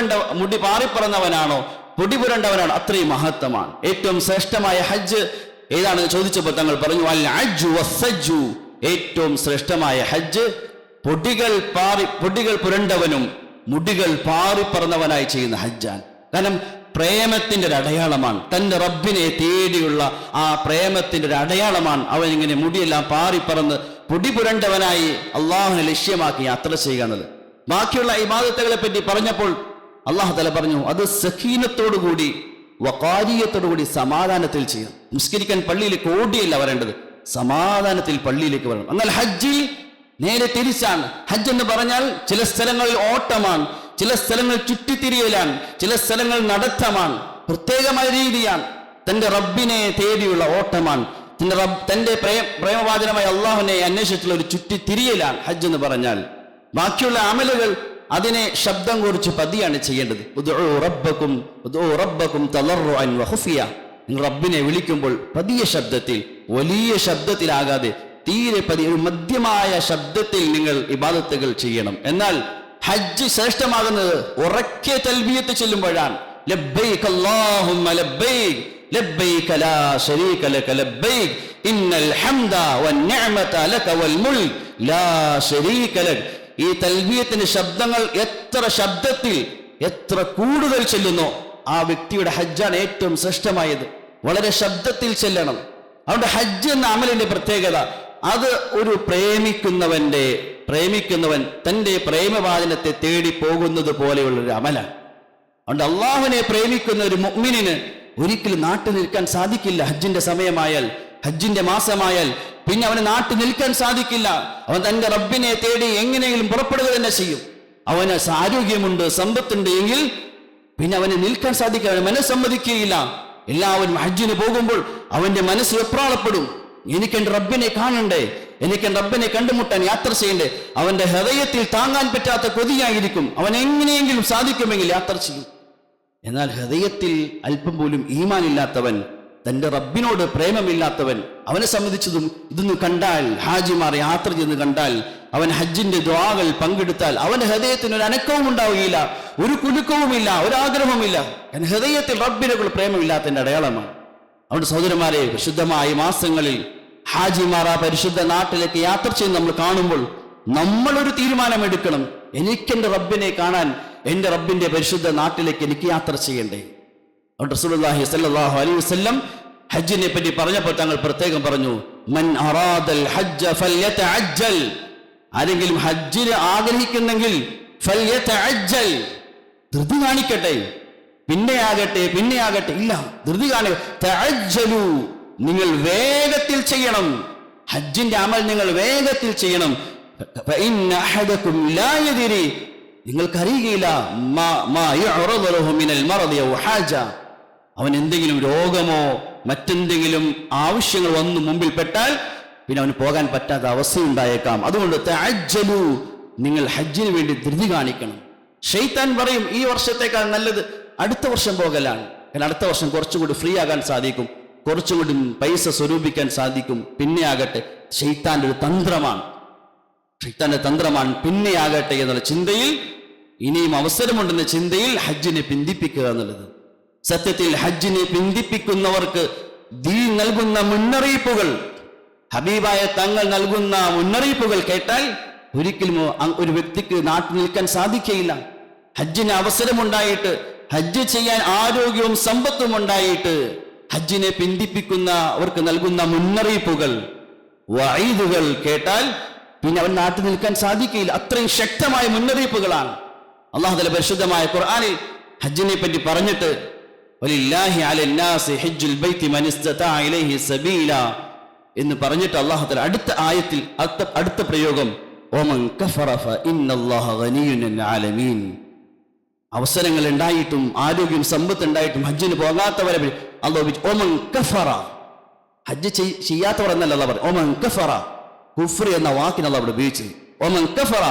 മുടി പാറിപ്പറന്നവനാണോ, പൊടി പുരണ്ടവനാണ്, അത്രയും മഹത്വമാണ്. ഏറ്റവും ശ്രേഷ്ഠമായ ഹജ്ജ് ഏതാണെന്ന് ചോദിച്ചപ്പോൾ തങ്ങൾ പറഞ്ഞു, അൽ ഹജ്ജു വസ്സജ്ജു, ഏറ്റവും ശ്രേഷ്ഠമായ ഹജ്ജ് പൊടികൾ പുരണ്ടവനും മുടികൾ പാറിപ്പറന്നവനായി ചെയ്യുന്ന ഹജ്ജാണ്. കാരണം പ്രേമത്തിന്റെ ഒരു അടയാളമാണ്, തന്റെ റബ്ബിനെ തേടിയുള്ള ആ പ്രേമത്തിന്റെ ഒരു അടയാളമാണ്. അവൻ ഇങ്ങനെ മുടിയെല്ലാം പാറിപ്പറന്ന് പൊടി പുരണ്ടവനായി അള്ളാഹുവിനെ ലക്ഷ്യമാക്കി യാത്ര ചെയ്യുന്നത്. ബാക്കിയുള്ള ഇബാദത്തുകളെ പറ്റി പറഞ്ഞപ്പോൾ അള്ളാഹു തആല പറഞ്ഞു, അത് സഖീനത്തോടുകൂടി വഖാരിയത്തോടുകൂടി സമാധാനത്തിൽ ചെയ്യണം. നിസ്കരിക്കാൻ പള്ളിയിലേക്ക് ഓടിയല്ല വരേണ്ടത്, സമാധാനത്തിൽ പള്ളിയിലേക്ക് വരണം. എന്നാൽ ഹജ്ജിൽ നേരെ തിരിച്ചാണ്. ഹജ്ജ് എന്ന് പറഞ്ഞാൽ ചില സ്ഥലങ്ങളിൽ ഓട്ടമാണ്, ചില സ്ഥലങ്ങൾ ചുറ്റിത്തിരിയലാണ്, ചില സ്ഥലങ്ങൾ നടത്തമാണ്, പ്രത്യേകമായ രീതിയാണ്. തന്റെ റബ്ബിനെ തേടിയുള്ള ഓട്ടമാണ്, തന്റെ പ്രേമവാചനമായ അള്ളാഹുവിനെ അന്വേഷിച്ചുള്ള ഒരു ചുറ്റിത്തിരിയലാണ് ഹജ്ജ് എന്ന് പറഞ്ഞാൽ. ബാക്കിയുള്ള അമലുകൾ അതിനെ ശബ്ദം കുറിച്ച് പതിയാണ് ചെയ്യേണ്ടത്. നിങ്ങൾ റബ്ബിനെ വിളിക്കുമ്പോൾ പതിയ ശബ്ദത്തിൽ, വലിയ ശബ്ദത്തിലാകാതെ തീരെ പതിയ ഒരു മധ്യമായ ശബ്ദത്തിൽ നിങ്ങൾ ഇബാദത്തുകൾ ചെയ്യണം. എന്നാൽ ഹജ്ജ് ശ്രേഷ്ഠമാകുന്നത് ഉറക്കെ തൽബിയത്ത് ചെല്ലുമ്പോഴാണ്. ലബ്ബൈക അല്ലാഹുമ്മ ലബ്ബൈക ലബ്ബൈക ലാ ശരീക ലക ലബ്ബൈക ഇന്നൽ ഹംദ വന്നിഅമത ലക വൽ മുൽക് ലാ ശരീക ലക. ഈ തൽബിയത്തിന്റെ ശബ്ദങ്ങൾ എത്ര ശബ്ദത്തിൽ, എത്ര കൂടുതൽ ചെല്ലുന്നോ ആ വ്യക്തിയുടെ ഹജ്ജാണ് ഏറ്റവും ശ്രേഷ്ഠമായത്. വളരെ ശബ്ദത്തിൽ ചെല്ലണം. അതുകൊണ്ട് ഹജ്ജ് എന്ന അമലിന്റെ പ്രത്യേകത, അത് ഒരു പ്രേമിക്കുന്നവൻ തന്റെ പ്രേമവാചനത്തെ തേടി പോകുന്നത് പോലെയുള്ളൊരു അമലാണ്. അതുകൊണ്ട് അള്ളാഹുവിനെ പ്രേമിക്കുന്ന ഒരു മുഅ്മിനിന് ഒരിക്കലും നാട്ടിൽ നിൽക്കാൻ സാധിക്കില്ല. ഹജ്ജിന്റെ സമയമായാൽ, ഹജ്ജിന്റെ മാസമായാൽ പിന്നെ അവന് നാട്ടിൽ നിൽക്കാൻ സാധിക്കില്ല. അവൻ തന്റെ റബ്ബിനെ തേടി എങ്ങനെയെങ്കിലും പുറപ്പെടുക തന്നെ ചെയ്യും. അവന് ആരോഗ്യമുണ്ട്, സമ്പത്തുണ്ട് എങ്കിൽ പിന്നെ അവന് നിൽക്കാൻ സാധിക്കില്ല, അവന് മനസ്സമ്മതിക്കുകയില്ല. എല്ലാവരും ഹജ്ജിന് പോകുമ്പോൾ അവന്റെ മനസ്സ് വെപ്രാളപ്പെടും. എനിക്കെന്റെ റബ്ബിനെ കാണണ്ടേ, എനിക്കെന്റെ റബ്ബിനെ കണ്ടുമുട്ടാൻ യാത്ര ചെയ്യണ്ടേ. അവന്റെ ഹൃദയത്തിൽ താങ്ങാൻ പറ്റാത്ത കൊതിയായിരിക്കും. അവൻ എങ്ങനെയെങ്കിലും സാധിക്കുമെങ്കിൽ യാത്ര ചെയ്യും. എന്നാൽ ഹൃദയത്തിൽ അല്പം പോലും ഈമാൻ ഇല്ലാത്തവൻ, തന്റെ റബ്ബിനോട് പ്രേമമില്ലാത്തവൻ, അവനെ സംബന്ധിച്ചതും ഇതൊന്ന് കണ്ടാൽ, ഹാജിമാർ യാത്ര ചെയ്ത് കണ്ടാൽ, അവൻ ഹജ്ജിന്റെ ദുആകൾ പങ്കെടുത്താൽ അവന്റെ ഹൃദയത്തിന് ഒരു അനക്കവും ഉണ്ടാവുകയില്ല, ഒരു കുലുക്കവുമില്ല, ഒരാഗ്രഹവുമില്ല. ഹൃദയത്തിൽ റബ്ബിനോട് പ്രേമമില്ലാത്തതിന്റെ അടയാളമാണ്. അതുകൊണ്ട് സഹോദരന്മാരെ, വിശുദ്ധമായ മാസങ്ങളിൽ ഹാജിമാർ ആ പരിശുദ്ധ നാട്ടിലേക്ക് യാത്ര ചെയ്ത് നമ്മൾ കാണുമ്പോൾ നമ്മളൊരു തീരുമാനമെടുക്കണം. എനിക്കെന്റെ റബ്ബിനെ കാണാൻ എന്റെ റബ്ബിന്റെ പരിശുദ്ധ നാട്ടിലേക്ക് എനിക്ക് യാത്ര ചെയ്യണ്ടേ. അതുകൊണ്ട് റസൂലുള്ളാഹി സ്വല്ലല്ലാഹു അലൈഹി വസല്ലം ഹജ്ജിനെ പറ്റി പറഞ്ഞപ്പോൾ തങ്ങൾ പ്രത്യേകം പറഞ്ഞു, മൻ അറാദൽ ഹജ്ജ ഫൽയതഅജ്ജൽ. ആരെങ്കിലും ഹജ്ജിനെ ആഗ്രഹിക്കുന്നെങ്കിൽ ഫൽയതഅജ്ജൽ, ധൃതി കാണിക്കട്ടെ. പിന്നെയാകട്ടെ ഇല്ല, ധൃതി കാണുക. തഅജ്ജലു, നിങ്ങൾ വേഗത്തിൽ ചെയ്യണം. ഹജ്ജിന്റെ അമൽ നിങ്ങൾ വേഗത്തിൽ ചെയ്യണം. ഫഇന്ന അഹദകും ലാ യദ്രി, നിങ്ങൾക്കറിയുകയില്ല മാ യുഅറദു ലഹു മിനൽ മറദി ഔ ഹാജ, അവൻ എന്തെങ്കിലും രോഗമോ മറ്റെന്തെങ്കിലും ആവശ്യങ്ങൾ വന്നു മുമ്പിൽ പെട്ടാൽ പിന്നെ അവന് പോകാൻ പറ്റാത്ത അവസ്ഥയുണ്ടായേക്കാം. അതുകൊണ്ട് തഅജ്ജലു, നിങ്ങൾ ഹജ്ജിന് വേണ്ടി ധൃതി കാണിക്കണം. ശൈത്താൻ പറയും, ഈ വർഷത്തേക്കാൾ നല്ലത് അടുത്ത വർഷം പോകലാണ്. കാരണം അടുത്ത വർഷം കുറച്ചുകൂടി ഫ്രീ ആകാൻ സാധിക്കും, കുറച്ചുകൂടി പൈസ സ്വരൂപിക്കാൻ സാധിക്കും. പിന്നെ ആകട്ടെ, ശൈത്താന്റെ ഒരു തന്ത്രമാണ്, പിന്നെ ആകട്ടെ എന്നുള്ള ചിന്തയിൽ, ഇനിയും അവസരമുണ്ടെന്ന ചിന്തയിൽ ഹജ്ജിനെ പിന്തിപ്പിക്കുക എന്നുള്ളത്. സത്യത്തിൽ ഹജ്ജിനെ പിന്തിപ്പിക്കുന്നവർക്ക് ദീൻ നൽകുന്ന മുന്നറിയിപ്പുകൾ, ഹബീബായ തങ്ങൾ നൽകുന്ന മുന്നറിയിപ്പുകൾ കേട്ടാൽ ഒരിക്കലും ഒരു വ്യക്തിക്ക് നാട്ടിൽ നിൽക്കാൻ സാധിക്കുകയില്ല. ഹജ്ജിന് അവസരമുണ്ടായിട്ട്, ഹജ്ജ് ചെയ്യാൻ ആരോഗ്യവും സമ്പത്തും ഉണ്ടായിട്ട് ഹജ്ജിനെ പിന്തിപ്പിക്കുന്നവർക്ക് നൽകുന്ന മുന്നറിയിപ്പുകൾ, വഈദുകൾ കേട്ടാൽ പിന്നെ അവൻ നാട്ടിൽ നിൽക്കാൻ സാധിക്കുകയില്ല. അത്രയും ശക്തമായ മുന്നറിയിപ്പുകളാണ്. അല്ലാഹു തആല പരിശുദ്ധമായ ഖുർആനിൽ ഹജ്ജിനെ പറ്റി പറഞ്ഞിട്ട്, വലില്ലാഹി അലന്നാസി ഹജ്ജുൽ ബൈത്തി മൻ ഇസ്തതാഅ ഇലൈഹി സബീല എന്ന് പറഞ്ഞിട്ട് അല്ലാഹു തആല അടുത്ത ആയത്തിൽ അടുത്ത പ്രയോഗം ഓമൻ കഫറ ഫഇന്നല്ലാഹ ഗനിയ്യുൻ അനിൽ ആലമീൻ. അവസരങ്ങൾ ഉണ്ടായിട്ടും ആരോഗ്യം സമ്പത്ത് ഉണ്ടായിട്ടും ഹജ്ജിന് പോകാത്തവരെ അല്ലാഹു ഓമൻ കഫറ, ഹജ്ജ് ചെയ്യാത്തവർ എന്നല്ല അല്ലാഹു പറഞ്ഞു. ഓമൻ കഫറ, കുഫ്ർ എന്ന വാക്കിന് അല്ലാഹു അവിടെ ഉപയോഗിച്ചത്. ഓമൻ കഫറ,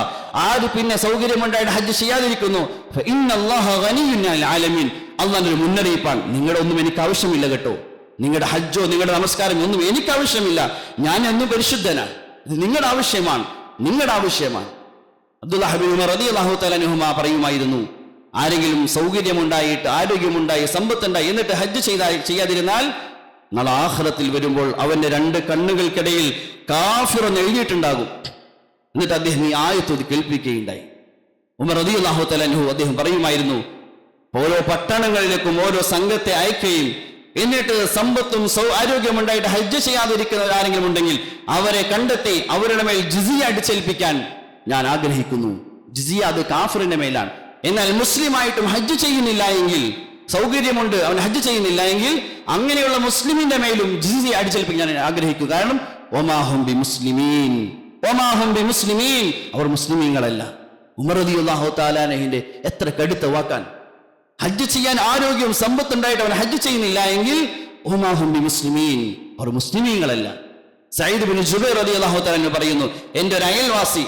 ആര് പിന്നെ സൗകര്യമുണ്ടായിട്ട് ഹജ്ജ് ചെയ്യാതിരിക്കുന്നു, ഫഇന്നല്ലാഹ ഗനിയ്യുൻ അനിൽ ആലമീൻ, അല്ലാഹുവിന്റെ ഒരു മുന്നറിയിപ്പാണ്. നിങ്ങളുടെ ഒന്നും എനിക്ക് ആവശ്യമില്ല കേട്ടോ, നിങ്ങളുടെ ഹജ്ജോ നിങ്ങളുടെ നമസ്കാരം ഒന്നും എനിക്ക് ആവശ്യമില്ല, ഞാൻ എന്നും പരിശുദ്ധനാണ്, ഇത് നിങ്ങളുടെ ആവശ്യമാണ്, നിങ്ങളുടെ ആവശ്യമാണ്. അബ്ദുല്ലാഹ് ഇബ്നു ഉമർ റളിയല്ലാഹു തആല അൻഹുമാ പറയുമായിരുന്നു, ആരെങ്കിലും സൗകര്യമുണ്ടായിട്ട് ആരോഗ്യമുണ്ടായി സമ്പത്തുണ്ടായി എന്നിട്ട് ഹജ്ജ് ചെയ്യാതിരുന്നാൽ നാളെ ആഖിറത്തിൽ വരുമ്പോൾ അവന്റെ രണ്ട് കണ്ണുകൾക്കിടയിൽ കാഫിർ എന്ന് എഴുതിയിട്ടുണ്ടാകും. എന്നിട്ട് അദ്ദേഹം ഈ ആയത്ത് കേൾപ്പിക്കുകയുണ്ടായി. ഉമർ റളിയല്ലാഹു തആല അൻഹു അദ്ദേഹം പറയുമായിരുന്നു, ഓരോ പട്ടണങ്ങളിലേക്കും ഓരോ സംഘത്തെ അയക്കുകയും എന്നിട്ട് സമ്പത്തും ആരോഗ്യമുണ്ടായിട്ട് ഹജ്ജ് ചെയ്യാതിരിക്കുന്നവർ ആരെങ്കിലും ഉണ്ടെങ്കിൽ അവരെ കണ്ടെത്തി അവരുടെ മേൽ ജിസിയ അടിച്ചേൽപ്പിക്കാൻ ഞാൻ ആഗ്രഹിക്കുന്നു. ജിസിയ അത് കാഫിറിന്റെ മേലാണ്. എന്നാൽ മുസ്ലിമായിട്ടും ഹജ്ജ് ചെയ്യുന്നില്ല എങ്കിൽ, സൗകര്യമുണ്ട് അവൻ ഹജ്ജ് ചെയ്യുന്നില്ല എങ്കിൽ അങ്ങനെയുള്ള മുസ്ലിമിന്റെ മേലും ജിസിയ അടിച്ചേൽപ്പിക്കാൻ ഞാൻ ആഗ്രഹിക്കുന്നു. കാരണം ഒമാഹും ബി മുസ്ലിമീൻ, ഒമാഹും ബി മുസ്ലിമീൻ, അവർ മുസ്ലിമീങ്ങളല്ല. ഉമർ റളിയല്ലാഹു തആല അൻഹുവിന്റെ എത്ര കടുത്ത വാക്കാൻ. ഹജ്ജ് ചെയ്യാൻ ആരോഗ്യവും സമ്പത്തുണ്ടായിട്ട് അവൻ ഹജ്ജ് ചെയ്യുന്നില്ല എങ്കിൽ ഒമാഹും ബി മുസ്ലിമീൻ, അവർ മുസ്ലിമീങ്ങളല്ല. സഈദ് ഇബ്നു ജുബൈർ റളിയല്ലാഹു തആല അൻഹു പറയുന്നു, എൻ്റെ ഒരു അയൽവാസി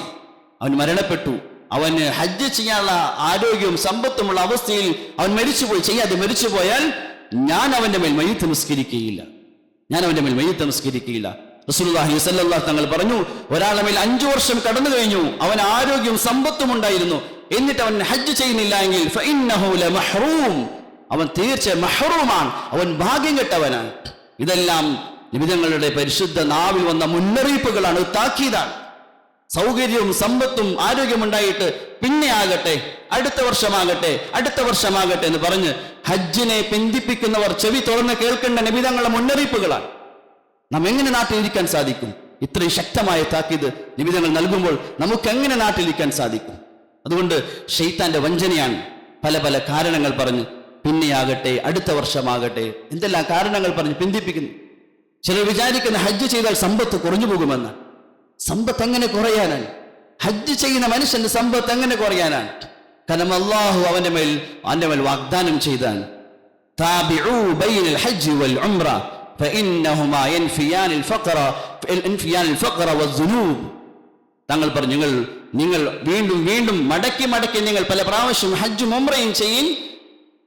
അവൻ മരണപ്പെട്ടു, അവന് ഹജ്ജ് ചെയ്യാനുള്ള ആരോഗ്യവും സമ്പത്തുമുള്ള അവസ്ഥയിൽ അവൻ ചെയ്യാതെ മരിച്ചുപോയാൽ ഞാൻ അവന്റെ മേൽ മയ്യിത്ത് നിസ്കരിക്കുകയില്ല, ഞാൻ അവന്റെ മേൽ മയ്യിത്ത് നിസ്കരിക്കുകയില്ല. റസൂലുള്ളാഹി സ്വല്ലല്ലാഹു അലൈഹി തങ്ങൾ പറഞ്ഞു, ഒരാളുടെ മേൽ 5 വർഷം കടന്നു കഴിഞ്ഞു, അവൻ ആരോഗ്യവും സമ്പത്തും ഉണ്ടായിരുന്നു, എന്നിട്ട് അവൻ ഹജ്ജ് ചെയ്യുന്നില്ല എങ്കിൽ ഫഇന്നഹു ലമഹ്റൂം, അവൻ തീർച്ചയായും മഹ്റൂമാണ്, അവൻ ഭാഗ്യം കെട്ടവനാണ്. ഇതെല്ലാം നബിതങ്ങളുടെ പരിശുദ്ധ നാവിൽ വന്ന മുന്നറിയിപ്പുകളാണ്, താക്കീതാണ്. സൗകര്യവും സമ്പത്തും ആരോഗ്യമുണ്ടായിട്ട് പിന്നെ ആകട്ടെ, അടുത്ത വർഷമാകട്ടെ എന്ന് പറഞ്ഞ് ഹജ്ജിനെ പിന്തിപ്പിക്കുന്നവർ ചെവി തുറന്ന് കേൾക്കേണ്ട നബിതങ്ങളുടെ മുന്നറിയിപ്പുകളാണ്. നാം എങ്ങനെ നാട്ടിലിരിക്കാൻ സാധിക്കും? ഇത്രയും ശക്തമായ താക്കീത് നബിതങ്ങൾ നൽകുമ്പോൾ നമുക്ക് എങ്ങനെ നാട്ടിലിരിക്കാൻ സാധിക്കും? അതുകൊണ്ട് ശൈത്താന്റെ വഞ്ചനയാണ്. പല പല കാരണങ്ങൾ പറഞ്ഞ് പിന്നെയാകട്ടെ, അടുത്ത വർഷമാകട്ടെ, എന്തെല്ലാം കാരണങ്ങൾ പറഞ്ഞ് പിന്തിപ്പിക്കുന്നു. ചിലർ വിചാരിക്കുന്ന ഹജ്ജ് ചെയ്താൽ സമ്പത്ത് കുറഞ്ഞു പോകുമെന്ന്. സമ്പത്ത് എങ്ങനെ കുറയാനാണ്? ഹജ്ജ് ചെയ്യുന്ന മനുഷ്യന്റെ സമ്പത്ത് എങ്ങനെ കുറയാനാണ്? കാരണം അല്ലാഹു അവന്റെ മേൽ വാഗ്ദാനം ചെയ്താണ്, താബിഉ ബൈനൽ ഹജ്ജ് വൽ ഉംറ ഫഇന്നഹുമാ യൻഫിയാനിൽ ഫഖറ വസ്സുനൂബ്. തങ്ങൾ പറഞ്ഞു, നിങ്ങൾ വീണ്ടും വീണ്ടും മടക്കി നിങ്ങൾ പല പ്രാവശ്യം ഹജ്ജും ഉംറയും ചെയ്യിൻ,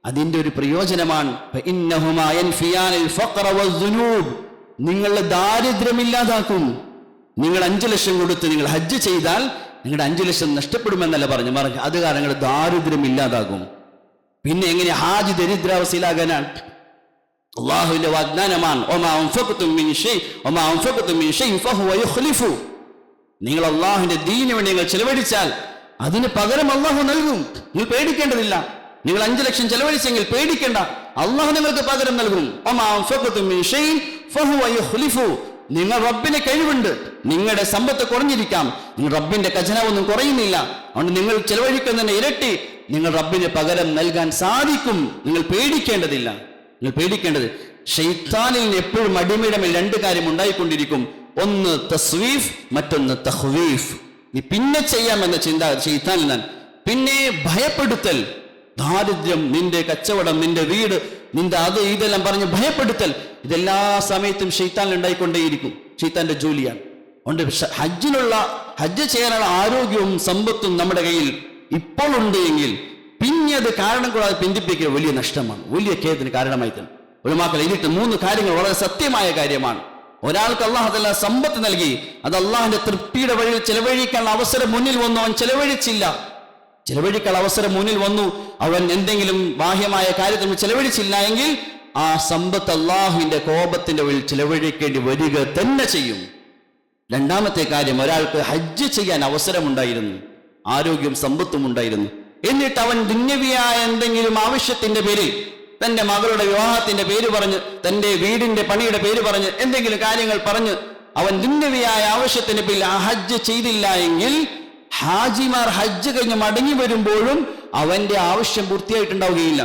അതിന്റെ ഒരു പ്രയോജനമാണ് ഫഇന്നഹുമാ യൻഫിയാനിൽ ഫഖറ വസ്സുനൂബ്, നിങ്ങളുടെ ദാരിദ്ര്യം ഇല്ലാതാക്കും. നിങ്ങൾ 5 ലക്ഷം കൊടുത്ത് നിങ്ങൾ ഹജ്ജ് ചെയ്താൽ നിങ്ങളുടെ 5 ലക്ഷം നഷ്ടപ്പെടുമെന്നല്ല പറഞ്ഞു, അത് കാരണം നിങ്ങളുടെ ദാരിദ്ര്യം ഇല്ലാതാകും. പിന്നെ എങ്ങനെ ഹാജി ദരിദ്രാവസ്ഥയിലാകാനാണ്? അല്ലാഹുവിന്റെ വാഗ്ദാനമാണ്, ഒമാ അൻഫഖ്തും മിൻ ഷൈഇൻ ഫഹുവ യുഖ്ലിഫു. നിങ്ങൾ അല്ലാഹുവിന്റെ ദീനിന് വേണ്ടി നിങ്ങൾ ചെലവഴിച്ചാൽ അതിന് പകരം അല്ലാഹു നൽകും. നിങ്ങൾ പേടിക്കേണ്ടതില്ല. നിങ്ങൾ 5 ലക്ഷം ചെലവഴിച്ചെങ്കിൽ പേടിക്കേണ്ട, അല്ലാഹു നിങ്ങൾക്ക് പകരം നൽകും. ഒമാ അൻഫഖ്തും മിൻ ഷൈഇൻ ഫഹുവ യുഖ്ലിഫു. നിങ്ങൾ റബ്ബിന് കഴിവുണ്ട്. നിങ്ങളുടെ സമ്പത്ത് കുറഞ്ഞിരിക്കാം, നിങ്ങൾ റബ്ബിന്റെ ഖജനാവൊന്നും കുറയുന്നില്ല. അതുകൊണ്ട് നിങ്ങൾ ചെലവഴിക്കുന്നതിന് ഇരട്ടി നിങ്ങൾ റബ്ബിന് പകരം നൽകാൻ സാധിക്കും. നിങ്ങൾ പേടിക്കേണ്ടതില്ല. നിങ്ങൾ പേടിക്കേണ്ടത് ശൈത്താനിൽ എപ്പോഴും അടിമയുടെ മേൽ 2 കാര്യം ഉണ്ടായിക്കൊണ്ടിരിക്കും. ഒന്ന് തസ്വീഫ്, മറ്റൊന്ന് തഖ്വീഫ്. നീ പിന്നെ ചെയ്യാമെന്ന ചിന്ത ശൈത്താനിൽ നിന്നാണ്. പിന്നെ ഭയപ്പെടുത്തൽ, ദാരിദ്ര്യം, നിന്റെ കച്ചവടം, നിന്റെ വീട്, നിന്റെ അത് ഇതെല്ലാം പറഞ്ഞ് ഭയപ്പെടുത്തൽ, ഇതെല്ലാ സമയത്തും ശൈത്താനിൽ ഉണ്ടായിക്കൊണ്ടേയിരിക്കും. ശൈത്താന്റെ ജോലിയാണ്. അതുകൊണ്ട് ഹജ്ജ് ചെയ്യാനുള്ള ആരോഗ്യവും സമ്പത്തും നമ്മുടെ കയ്യിൽ ഇപ്പോൾ ഉണ്ട് എങ്കിൽ പിന്നെ അത് കാരണം കൂടാതെ പിന്തിപ്പിക്കുക വലിയ നഷ്ടമാണ്, വലിയ ഖേദത്തിന് കാരണമായി തന്നെ. ഉലമാക്കൾ എഴുതിയിട്ട് 3 കാര്യങ്ങൾ വളരെ സത്യമായ കാര്യമാണ്. ഒരാൾക്ക് അല്ലാഹു തആല സമ്പത്ത് നൽകി, അത് അള്ളാഹുവിന്റെ തൃപ്തിയുടെ വഴിയിൽ ചെലവഴിക്കാനുള്ള അവസരം മുന്നിൽ വന്നു, അവൻ ചെലവഴിച്ചില്ല. ചെലവഴിക്കാൻ അവസരം മുന്നിൽ വന്നു, അവൻ എന്തെങ്കിലും ബാഹ്യമായ കാര്യത്തിൽ ചെലവഴിച്ചില്ല എങ്കിൽ ആ സമ്പത്ത് അള്ളാഹുവിന്റെ കോപത്തിന്റെ വഴിയിൽ ചെലവഴിക്കേണ്ടി വരിക തന്നെ ചെയ്യും. 2ാമത്തെ കാര്യം, ഒരാൾക്ക് ഹജ്ജ് ചെയ്യാൻ അവസരമുണ്ടായിരുന്നു, ആരോഗ്യം സമ്പത്തും ഉണ്ടായിരുന്നു, എന്നിട്ട് അവൻ ദുന്യവിയായ എന്തെങ്കിലും ആവശ്യത്തിന്റെ പേരിൽ, തന്റെ മകളുടെ വിവാഹത്തിന്റെ പേര് പറഞ്ഞ്, തന്റെ വീടിന്റെ പണിയുടെ പേര് പറഞ്ഞ്, എന്തെങ്കിലും കാര്യങ്ങൾ പറഞ്ഞ് അവൻ ദുന്യവിയായ ആവശ്യത്തിന്റെ പേരിൽ ആ ഹജ്ജ് ചെയ്തില്ല എങ്കിൽ ഹാജിമാർ ഹജ്ജ് കഴിഞ്ഞ് മടങ്ങി വരുമ്പോഴും അവന്റെ ആവശ്യം പൂർത്തിയായിട്ടുണ്ടാവുകയില്ല.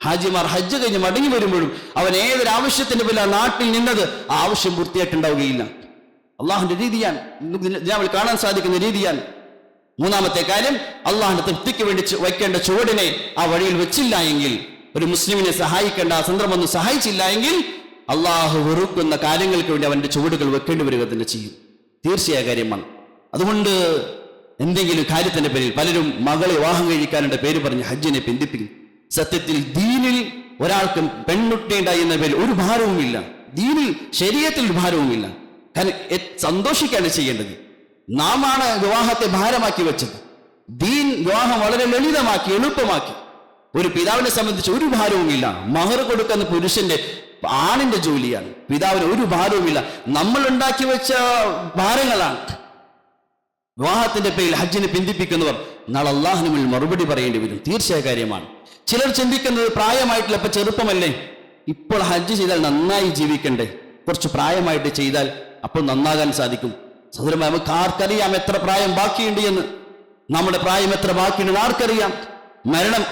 ഹാജിമാർ ഹജ്ജ് കഴിഞ്ഞ് മടങ്ങി വരുമ്പോഴും അവൻ ഏതൊരു ആവശ്യത്തിന്റെ പേരിൽ ആ നാട്ടിൽ നിന്നത് ആ ആവശ്യം പൂർത്തിയായിട്ടുണ്ടാവുകയില്ല. അള്ളാഹുന്റെ രീതിയാണ്, നമ്മൾ കാണാൻ സാധിക്കുന്ന രീതിയാണ്. മൂന്നാമത്തെ കാര്യം, അള്ളാഹുന്റെ തൃപ്തിക്ക് വേണ്ടി വയ്ക്കേണ്ട ചുവടിനെ ആ വഴിയിൽ വെച്ചില്ല എങ്കിൽ, ഒരു മുസ്ലിമിനെ സഹായിക്കേണ്ട ആ സന്ദർഭമൊന്നും സഹായിച്ചില്ല എങ്കിൽ അള്ളാഹു വെറുക്കുന്ന കാര്യങ്ങൾക്ക് വേണ്ടി അവന്റെ ചുവടുകൾ വെക്കേണ്ടി വരിക തന്നെ ചെയ്യും. തീർച്ചയായ കാര്യമാണ്. അതുകൊണ്ട് എന്തെങ്കിലും കാര്യത്തിന്റെ പേരിൽ പലരും മകളെ വിവാഹം കഴിക്കാനുള്ള പേര് പറഞ്ഞ് ഹജ്ജിനെ പിന്തിപ്പിക്കും. സത്യത്തിൽ ദീനിൽ ഒരാൾക്ക് പെൺകുട്ടിയുണ്ടായി എന്ന പേരിൽ ഒരു ഭാരവുമില്ല. ദീനിൽ ശരീഅത്തിൽ ഒരു ഭാരവുമില്ല. കാരണം സന്തോഷിക്കാണ് ചെയ്യേണ്ടത്. നാമാണ് വിവാഹത്തെ ഭാരമാക്കി വെച്ചത്. ദീൻ വിവാഹം വളരെ ലളിതമാക്കി, എളുപ്പമാക്കി. ഒരു പിതാവിനെ സംബന്ധിച്ച് ഒരു ഭാരവുമില്ല. മഹർ കൊടുക്കുന്ന പുരുഷന്റെ ആണിന്റെ ജോലിയാണ്. പിതാവിന് ഒരു ഭാരവുമില്ല. നമ്മൾ ഉണ്ടാക്കി വെച്ച ഭാരങ്ങളാണ്. വിവാഹത്തിന്റെ പേരിൽ ഹജ്ജിനെ പിന്തിപ്പിക്കുന്നവർ നാളെ അള്ളാഹുവിന് മുന്നിൽ മറുപടി പറയേണ്ടി വരും. തീർച്ചയായ കാര്യമാണ്. ചിലർ ചിന്തിക്കുന്നത് പ്രായമായിട്ടില്ല, ഇപ്പൊ ചെറുപ്പമല്ലേ, ഇപ്പോൾ ഹജ്ജ് ചെയ്താൽ നന്നായി ജീവിക്കണ്ടേ, കുറച്ച് പ്രായമായിട്ട് ചെയ്താൽ അപ്പോൾ നന്നാകാൻ സാധിക്കും. സഹോദരന്മാർ, നമുക്ക് ആർക്കറിയാം എത്ര പ്രായം ബാക്കിയുണ്ട് എന്ന്? നമ്മുടെ പ്രായം എത്ര ബാക്കിയുണ്ടെന്ന് ആർക്കറിയാം? മരണം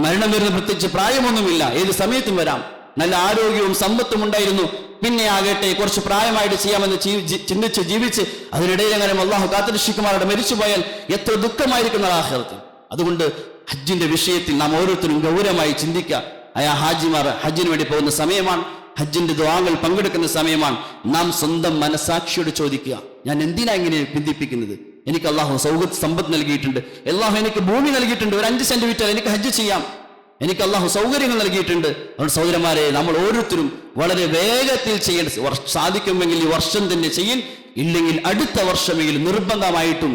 മരണം വരുന്ന പ്രത്യേകിച്ച് പ്രായമൊന്നുമില്ല, ഏത് സമയത്തും വരാം. നല്ല ആരോഗ്യവും സമ്പത്തും ഉണ്ടായിരുന്നു, പിന്നെ ആകട്ടെ കുറച്ച് പ്രായമായിട്ട് ചെയ്യാമെന്ന് ചിന്തിച്ച് ജീവിച്ച് അതിനിടയിൽ അങ്ങനെ അള്ളാഹു കാത്തുരക്ഷിക്കുമാരുടെ മരിച്ചുപോയാൽ എത്ര ദുഃഖമായിരിക്കുന്ന ആഖിറത്തിൽ. അതുകൊണ്ട് ഹജ്ജിന്റെ വിഷയത്തിൽ നാം ഓരോരുത്തരും ഗൗരവമായി ചിന്തിക്കുക. ഹാജിമാർ ഹജ്ജിന് വേണ്ടി പോകുന്ന സമയമാണ്. ഹജ്ജിന്റെ ദുആകൾ പങ്കെടുക്കുന്ന സമയമാണ്. നാം സ്വന്തം മനസാക്ഷിയോട് ചോദിക്കുക, ഞാൻ എന്തിനാ ഇങ്ങനെ പിന്തിപ്പിക്കുന്നത്? എനിക്ക് അള്ളാഹു സമ്പത്ത് നൽകിയിട്ടുണ്ട്, അള്ളാഹു എനിക്ക് ഭൂമി നൽകിയിട്ടുണ്ട്, ഒരു 5 സെന്റ് വിറ്റാൽ എനിക്ക് ഹജ്ജ് ചെയ്യാം, എനിക്ക് അള്ളാഹു സൗകര്യങ്ങൾ നൽകിയിട്ടുണ്ട്. അതുകൊണ്ട് സഹോദരന്മാരെ, നമ്മൾ ഓരോരുത്തരും വളരെ വേഗത്തിൽ ചെയ്യേണ്ട, സാധിക്കുമെങ്കിൽ ഈ വർഷം തന്നെ ചെയ്യും, ഇല്ലെങ്കിൽ അടുത്ത വർഷമെങ്കിലും നിർബന്ധമായിട്ടും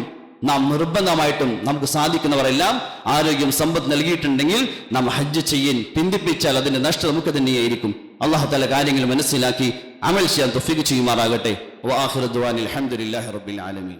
നമുക്ക് സാധിക്കുന്നവരെല്ലാം ആരോഗ്യം സമ്പത്ത് നൽകിയിട്ടുണ്ടെങ്കിൽ നാം ഹജ്ജ് ചെയ്യൻ പിന്തിപ്പിച്ചാൽ അതിന്റെ നഷ്ടം നമുക്ക് തന്നെയായിരിക്കും. അള്ളാഹു തആല കാര്യങ്ങൾ മനസ്സിലാക്കി അമൽ ചെയ്യാൻ തൗഫീഖ് ചെയ്യുമാറാകട്ടെ. വആഖിറു ദുആനിൽ ഹംദുലില്ലാഹി റബ്ബിൽ ആലമീൻ.